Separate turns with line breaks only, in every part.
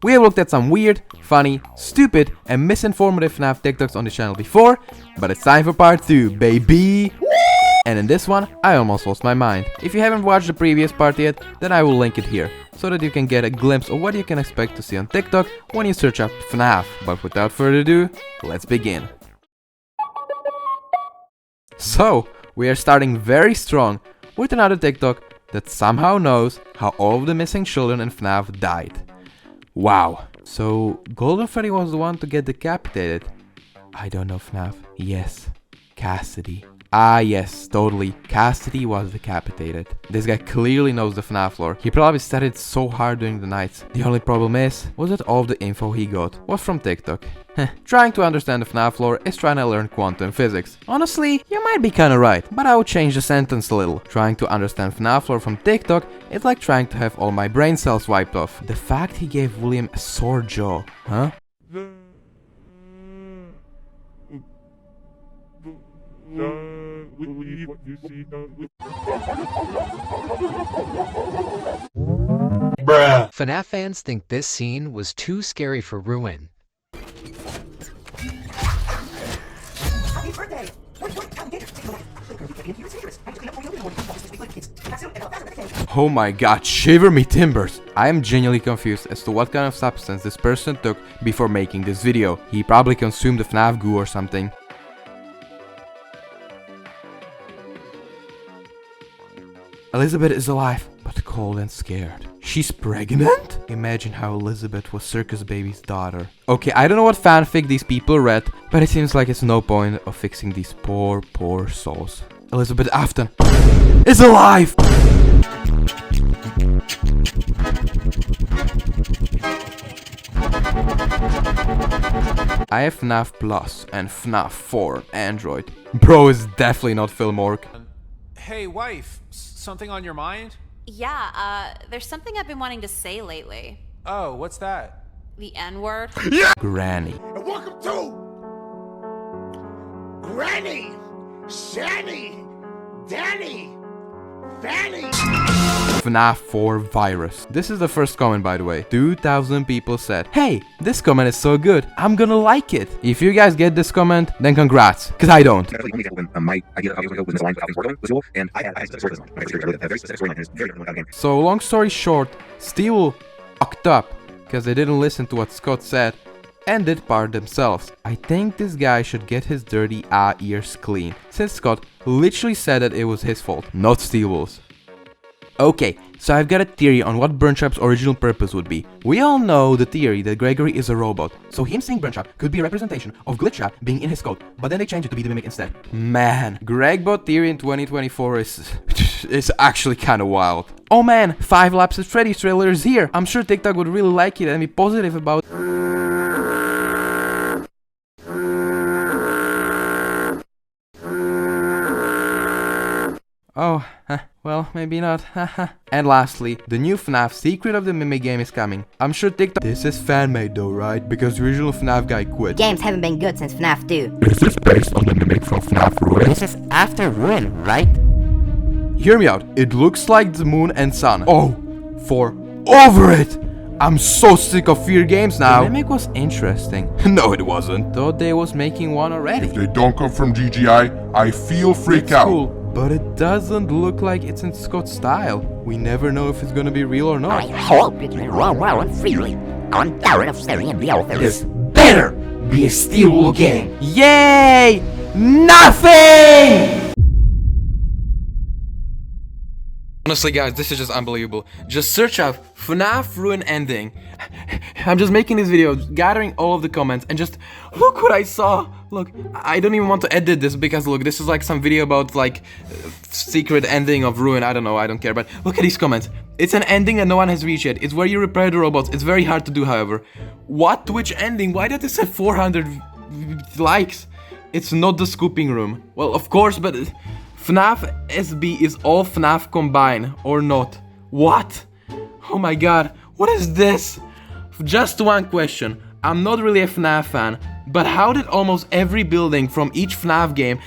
We have looked at some weird, funny, stupid, and misinformative FNAF TikToks on the channel before, but it's time for part 2, baby! And in this one, I almost lost my mind. If you haven't watched the previous part yet, then I will link it here, so that you can get a glimpse of what you can expect to see on TikTok when you search up FNAF. But without further ado, let's begin. So, we are starting very strong with another TikTok that somehow knows how all of the missing children in FNAF died. Wow. So, Golden Freddy was the one to get decapitated. I don't know FNAF. Yes. Cassidy. Ah yes, totally. Cassidy was decapitated. This guy clearly knows the FNAF lore. He probably studied so hard during the nights. The only problem was that all of the info he got was from TikTok. Trying to understand the FNAF lore is trying to learn quantum physics. Honestly, you might be kinda right, but I would change the sentence a little. Trying to understand FNAF lore from TikTok is like trying to have all my brain cells wiped off. The fact he gave William a sore jaw, huh?
Bruh. FNAF fans think this scene was too scary for Ruin.
Oh my god, shiver me timbers! I am genuinely confused as to what kind of substance this person took before making this video. He probably consumed the FNAF goo or something. Elizabeth is alive, but cold and scared. She's pregnant? Imagine how Elizabeth was Circus Baby's daughter. Okay, I don't know what fanfic these people read, but it seems like it's no point of fixing these poor souls. Elizabeth Afton is alive! I have FNAF Plus and FNAF 4 Android. Bro is definitely not Phil Mork.
Hey, wife, something on your mind?
Yeah, there's something I've been wanting to say lately.
Oh, what's that?
The N-word.
Yeah! Granny.
And welcome to Granny, Shanny, Danny, Fanny.
FNAF 4 virus. This is the first comment, by the way. 2,000 people said, "Hey, this comment is so good, I'm gonna like it." If you guys get this comment, then congrats, cause I don't. So long story short, Steve fucked up because they didn't listen to what Scott said and did part themselves. I think this guy should get his dirty ears clean, since Scott literally said that it was his fault, not Steel's. Okay, so I've got a theory on what Burntrap's original purpose would be. We all know the theory that Gregory is a robot, so him saying Burntrap could be a representation of Glitchtrap being in his code, but then they changed it to be the Mimic instead. Man, Gregbot theory in 2024 is actually kinda wild. Oh man, 5 Laps at Freddy's trailer is here! I'm sure TikTok would really like it and be positive about it. Oh, well, maybe not. And lastly, the new FNAF Secret of the Mimic game is coming. I'm sure TikTok... This is fan-made though, right? Because the original FNAF guy quit.
Games haven't been good since FNAF 2.
Is this based on the Mimic from FNAF Ruin?
This is after Ruin, right?
Hear me out. It looks like the moon and sun. Oh, for over it! I'm so sick of fear games now. The Mimic was interesting. No, it wasn't. Thought they was making one already.
If they don't come from GGI, I feel freak out.
Cool, but it doesn't look like it's in Scott's style. We never know if it's gonna be real or not.
I hope it will roll around freely. I'm tired of staring at the authors.
This better be a Steel game.
Yay! Nothing! Honestly guys, this is just unbelievable. Just search up FNAF Ruin ending. I'm just making this video, gathering all of the comments, and just look what I saw. Look, I don't even want to edit this because look, this is like some video about like secret ending of Ruin. I don't know, I don't care, but look at these comments. It's an ending that no one has reached yet. It's where you repair the robots. It's very hard to do, however. What Twitch ending? Why did this have 400 likes? It's not the scooping room. Well, of course, but FNAF SB is all FNAF combined, or not? What? Oh my god, what is this? Just one question. I'm not really a FNAF fan, but how did almost every building from each FNAF game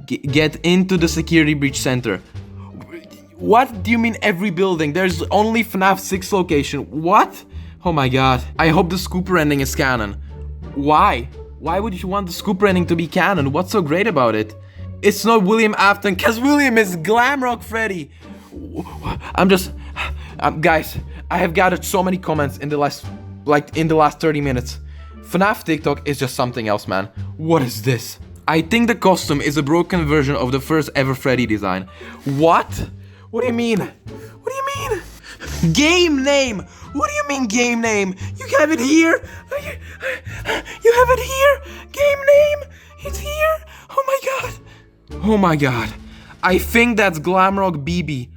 get into the security breach center? What do you mean every building? There's only FNAF 6 location. What? Oh my god. I hope the Scooper ending is canon. Why? Why would you want the Scooper ending to be canon? What's so great about it? It's not William Afton, cause William is Glamrock Freddy. Guys, I have gathered so many comments in the last 30 minutes. FNAF TikTok is just something else, man. What is this? I think the costume is a broken version of the first ever Freddy design. What? What do you mean? What do you mean? Game name! What do you mean game name? You have it here? You have it here? Game name? It's here? Oh my god. Oh my god. I think that's Glamrock BB.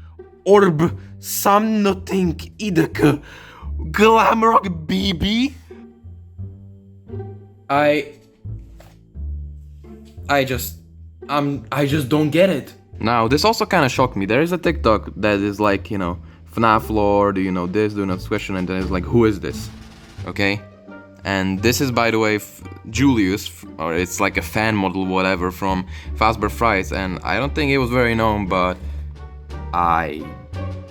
Orb something idk. Glamrock BB? I just don't get it. Now, this also kind of shocked me. There is a TikTok that is like, you know, FNAF lore, do you know this, do you know this question, and then it's like, who is this? Okay? And this is, by the way, Julius, or it's like a fan model, whatever, from Fazbear Frights, and I don't think it was very known, but I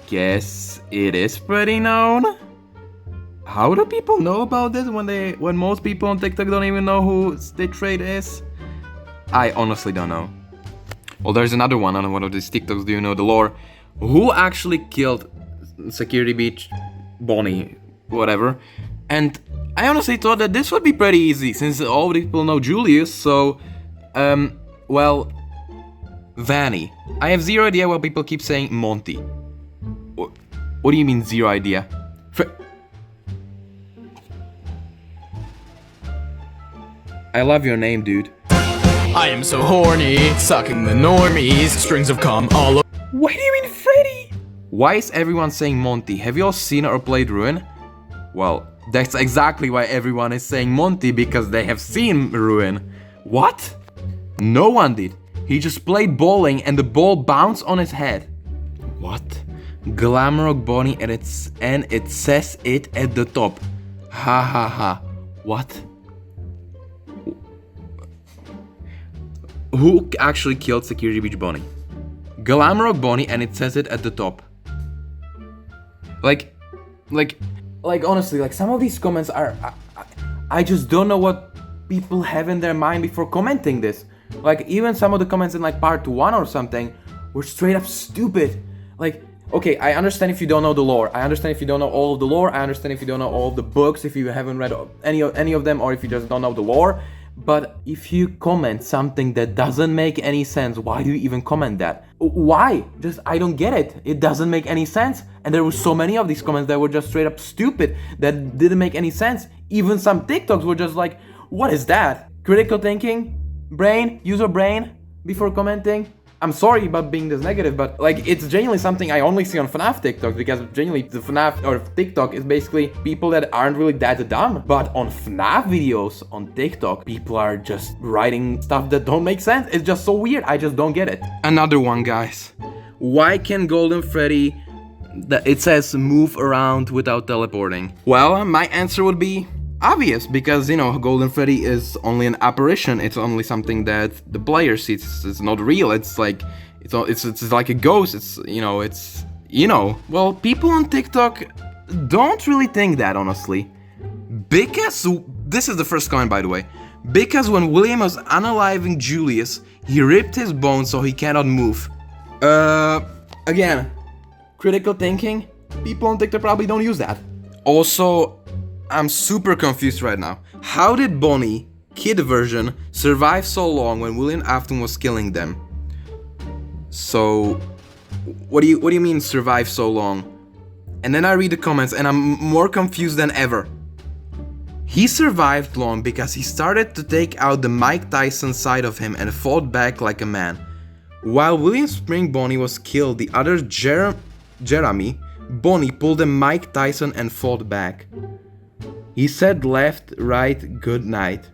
guess it is pretty known. How do people know about this when most people on TikTok don't even know who Stitch Raid is? I honestly don't know. Well, there's another one on one of these TikToks, do you know the lore? Who actually killed Security Beach Bonnie, whatever? And I honestly thought that this would be pretty easy, since all the people know Julius, so... well... Vanny. I have zero idea why people keep saying Monty. What do you mean, zero idea? I love your name, dude.
I am so horny, sucking the normies, strings of cum all over.
What do you mean, Freddy? Why is everyone saying Monty? Have you all seen or played Ruin? Well, that's exactly why everyone is saying Monty, because they have seen Ruin. What? No one did. He just played bowling and the ball bounced on his head. What? Glamrock Bonnie and it says it at the top. Ha ha ha. What? Who actually killed Security Beach Bonnie? Glamrock Bonnie and it says it at the top. Like honestly, like some of these comments are... I just don't know what people have in their mind before commenting this. Like even some of the comments in like part 1 or something were straight up stupid. Like, okay, I understand if you don't know the lore. I understand if you don't know all of the lore. I understand if you don't know all of the books, if you haven't read any of them, or if you just don't know the lore. But if you comment something that doesn't make any sense, why do you even comment that? Why? Just, I don't get it. It doesn't make any sense. And there were so many of these comments that were just straight up stupid, that didn't make any sense. Even some TikToks were just like, what is that? Critical thinking? Brain? Use your brain before commenting? I'm sorry about being this negative, but like it's genuinely something I only see on FNAF TikTok, because genuinely the FNAF or TikTok is basically people that aren't really that dumb. But on FNAF videos on TikTok, people are just writing stuff that don't make sense. It's just so weird. I just don't get it. Another one, guys. Why can Golden Freddy, it says move around without teleporting? Well, my answer would be obvious, because, you know, Golden Freddy is only an apparition. It's only something that the player sees. It's not real. It's like, it's like a ghost. It's, well, people on TikTok don't really think that, honestly. Because, this is the first comment, by the way. Because when William was unaliving Julius, he ripped his bones so he cannot move. Again, critical thinking. People on TikTok probably don't use that. Also, I'm super confused right now. How did Bonnie, kid version, survive so long when William Afton was killing them? So, what do you mean survive so long? And then I read the comments and I'm more confused than ever. He survived long because he started to take out the Mike Tyson side of him and fought back like a man. While William Spring Bonnie was killed, the other Jeremy Bonnie pulled a Mike Tyson and fought back. He said left, right, good night.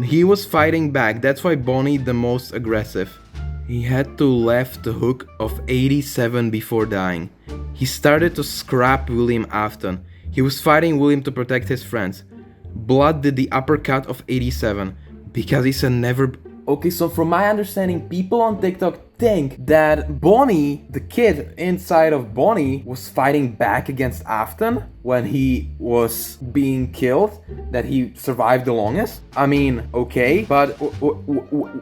He was fighting back, that's why Bonnie the most aggressive. He had to left the hook of 87 before dying. He started to scrap William Afton. He was fighting William to protect his friends. Blood did the uppercut of 87, because he said never... Okay, so from my understanding, people on TikTok think that Bonnie, the kid inside of Bonnie, was fighting back against Afton when he was being killed, that he survived the longest. I mean, okay, but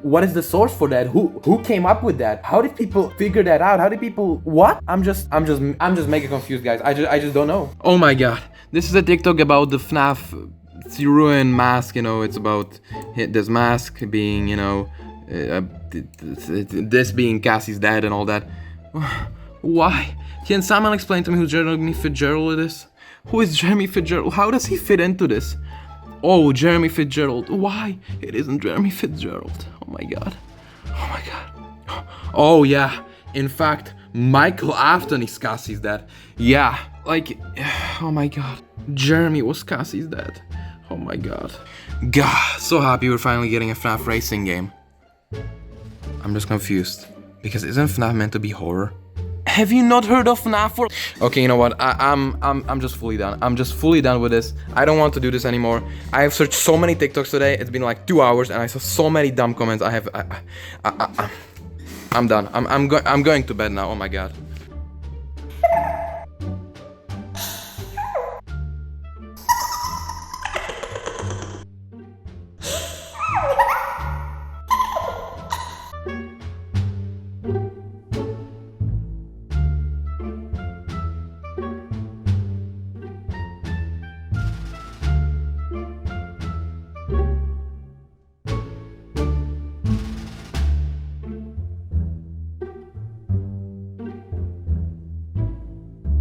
what is the source for that? Who came up with that? How did people figure that out? How did people, what? I'm just mega confused, guys. I just don't know. Oh my god. This is a TikTok about the FNAF Ruin mask, you know, it's about this mask being, you know, this being Cassie's dad and all that. Why? Can someone explain to me who Jeremy Fitzgerald is? Who is Jeremy Fitzgerald? How does he fit into this? Oh, Jeremy Fitzgerald. Why? It isn't Jeremy Fitzgerald. Oh my god. Oh my god. Oh yeah. In fact, Michael Afton is Cassie's dad. Yeah. Like, oh my god. Jeremy was Cassie's dad. Oh my god. God, so happy we're finally getting a FNAF racing game. I'm just confused. Because isn't FNAF meant to be horror? Have you not heard of FNAF or... Okay, you know what? I'm just fully done. I'm just fully done with this. I don't want to do this anymore. I have searched so many TikToks today. It's been like 2 hours and I saw so many dumb comments. I'm done. I'm going to bed now. Oh my god.